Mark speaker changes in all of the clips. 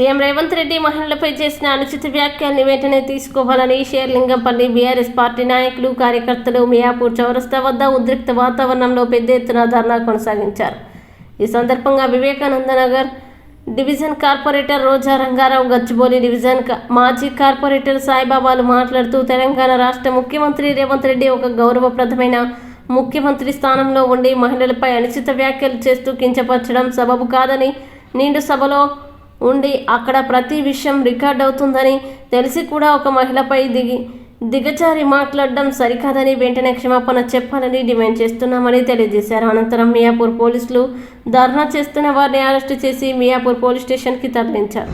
Speaker 1: CM Revanth Reddy మహిళలపై చేసిన అనుచిత వ్యాఖ్యల్ని వెంటనే తీసుకోవాలని షేర్లింగంపల్లి బీఆర్ఎస్ పార్టీ నాయకులు కార్యకర్తలు మియాపూర్ చౌరస్తా వద్ద ఉద్రిక్త వాతావరణంలో పెద్ద ఎత్తున ధర్నా కొనసాగించారు. ఈ సందర్భంగా వివేకానంద నగర్ డివిజన్ కార్పొరేటర్ రోజా రంగారావు, గచ్చిబౌలి డివిజన్ మాజీ కార్పొరేటర్ సాయిబాబాలు మాట్లాడుతూ తెలంగాణ రాష్ట్ర ముఖ్యమంత్రి రేవంత్ రెడ్డి ఒక గౌరవప్రదమైన ముఖ్యమంత్రి స్థానంలో ఉండి మహిళలపై అనుచిత వ్యాఖ్యలు చేస్తూ కించపరచడం సబబు కాదని, నిండు సభలో ఉండి అక్కడ ప్రతి విషయం రికార్డ్ అవుతుందని తెలిసి కూడా ఒక మహిళపై దిగజారి మాట్లాడడం సరికాదని వెంటనే క్షమాపణ చెప్పాలని డిమాండ్ చేస్తున్నామని తెలియజేశారు. అనంతరం మియాపూర్ పోలీసులు ధర్నా చేస్తున్న వారిని అరెస్టు చేసి మియాపూర్ పోలీస్ స్టేషన్కి తరలించారు.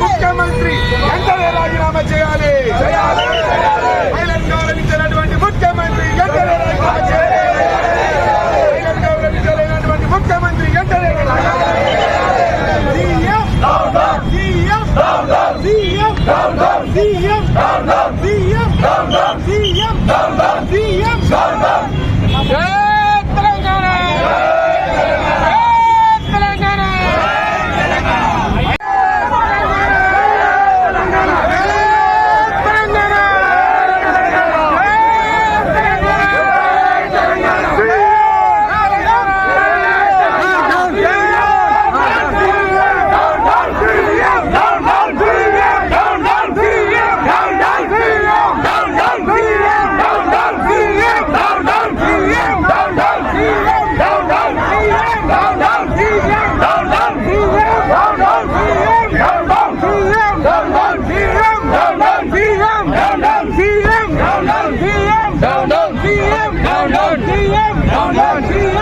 Speaker 2: ముఖ్యమంత్రి వెంటనే రాజీనామా చేయాలి. మహిళలకు ముఖ్యమంత్రి వెంటనే రాజీనామా చేయాలి. మహిళలకు ముఖ్యమంత్రి వెంటనే తెలంగాణ సీఎం